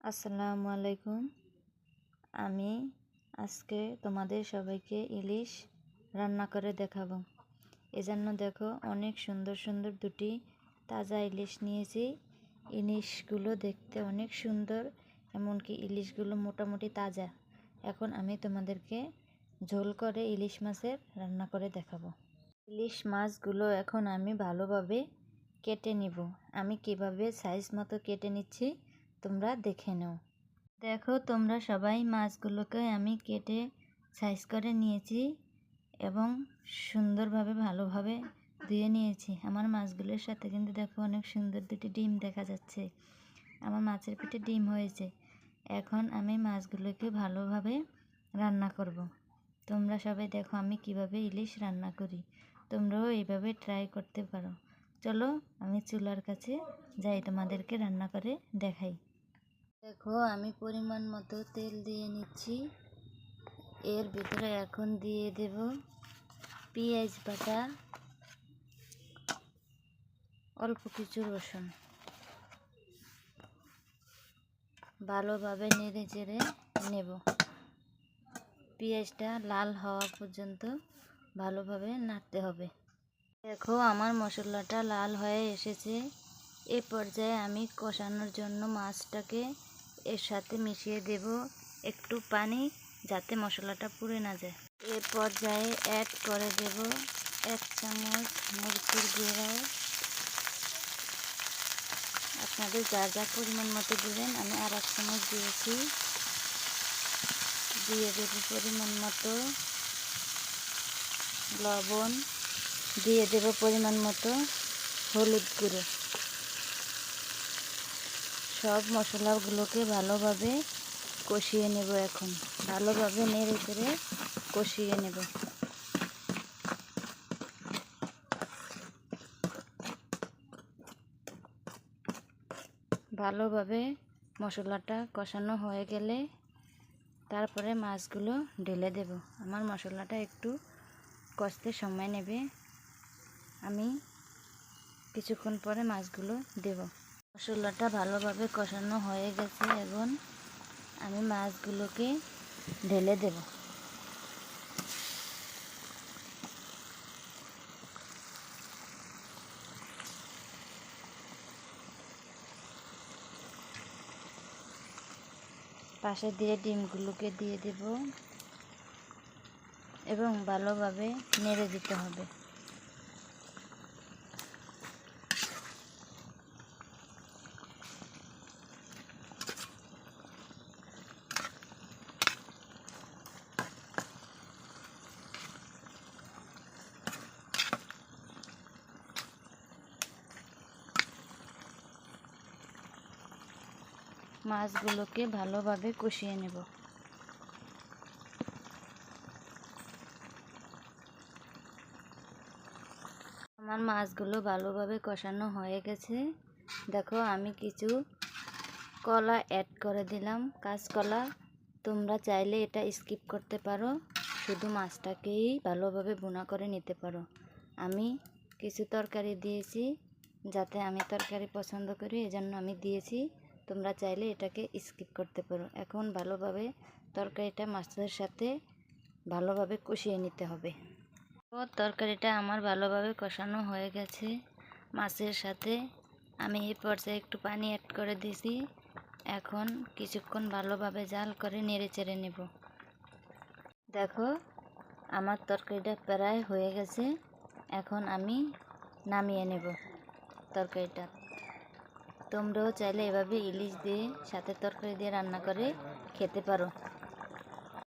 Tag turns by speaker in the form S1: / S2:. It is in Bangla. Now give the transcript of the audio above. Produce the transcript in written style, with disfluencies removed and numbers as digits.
S1: আসসালামু আলাইকুম। আমি আজকে তোমাদের সবাইকে ইলিশ রান্না করে দেখাবো। এজন্য দেখো অনেক সুন্দর সুন্দর দুটি তাজা ইলিশ নিয়েছি। ইলিশগুলো দেখতে অনেক সুন্দর, এমনকি ইলিশগুলো মোটামুটি তাজা। এখন আমি তোমাদেরকে ঝোল করে ইলিশ মাছের রান্না করে দেখাবো। ইলিশ মাছগুলো এখন আমি ভালোভাবে কেটে নিব। আমি কিভাবে সাইজ মতো কেটে নিচ্ছি তোমরা দেখে নাও। দেখো তোমরা সবাই, মাছগুলোকে আমি কেটে সাইজ করে নিয়েছি এবং সুন্দরভাবে ভালোভাবে ধুয়ে নিয়েছি। আমার মাছগুলোর সাথে কিন্তু দেখো অনেক সুন্দর দুটি ডিম দেখা যাচ্ছে। আমার মাছের পেটে ডিম হয়েছে। এখন আমি মাছগুলোকে ভালোভাবে রান্না করব। তোমরা সবাই দেখো আমি কিভাবে ইলিশ রান্না করি। তোমরাও এইভাবে ট্রাই করতে পারো। চলো আমি চুলার কাছে যাই, তোমাদেরকে রান্না করে দেখাই। দেখো আমি পরিমাণ মতো তেল দিয়ে নিচ্ছি। এর ভিতরে এখন দিয়ে দেব পেঁয়াজ বাটা, অল্প কিছু রসুন। ভালোভাবে নেড়ে চেড়ে নেব। পেঁয়াজটা লাল হওয়া পর্যন্ত ভালোভাবে নাড়তে হবে। দেখো আমার মশলাটা লাল হয়ে এসেছে। এ পর্যায়ে আমি কষানোর জন্য মাছটাকে এর সাথে মিশিয়ে দেব একটু পানি, যাতে মশলাটা পুড়ে না যায়। এ পর্যায়ে অ্যাড করে দেব 1 চামচ মরিচের গুঁড়ো। আপনাদের যা যা পরিমাণ মতো দিবেন, আমি আর 1 চামচ দিয়েছি। দিয়ে দেব পরিমাণ মতো লবণ, দিয়ে দেব পরিমাণ মতো হলুদ গুঁড়ো। সব মশলাগুলোকে ভালোভাবে কষিয়ে নেব। এখন ভালোভাবে নেড়ে চেড়ে কষিয়ে নেব। ভালোভাবে মশলাটা কষানো হয়ে গেলে তারপরে মাছগুলো ঢেলে দেব। আমার মশলাটা একটু কষতে সময় নেবে। আমি কিছুক্ষণ পরে মাছগুলো দেব। মশলাটা ভালোভাবে কষানো হয়ে গেছে। এখন আমি মাছগুলোকে ঢেলে দেব। পাশে দিয়ে ডিমগুলোকে দিয়ে দেব এবং ভালোভাবে নেড়ে দিতে হবে। মাছগুলোকে ভালোভাবে কষিয়ে নেব। আমার মাছগুলো ভালোভাবে কষানো হয়ে গেছে। দেখো আমি কিছু কলা অ্যাড করে দিলাম, কাঁচকলা। তোমরা চাইলে এটা স্কিপ করতে পারো, শুধু মাছটাকেই ভালোভাবে ভুনা করে নিতে পারো। আমি কিছু তরকারি দিয়েছি, যাতে আমি তরকারি পছন্দ করি, এজন্য আমি দিয়েছি। তোমরা চাইলে এটাকে স্কিপ করতে পারো। এখন ভালোভাবে তরকারিটা মাছের সাথে ভালোভাবে কষিয়ে নিতে হবে। তরকারিটা আমার ভালোভাবে কষানো হয়ে গেছে মাছের সাথে। আমি এই পর্যায়ে একটু পানি অ্যাড করে দিয়েছি। এখন কিছুক্ষণ ভালোভাবে জাল করে নেড়ে চেড়ে নেব। দেখো আমার তরকারিটা প্রায় হয়ে গেছে। এখন আমি নামিয়ে নেব তরকারিটা। তোমরাও চাইলে এভাবে ইলিশ দিয়ে সাথে তরকারি দিয়ে রান্না করে খেতে পারো।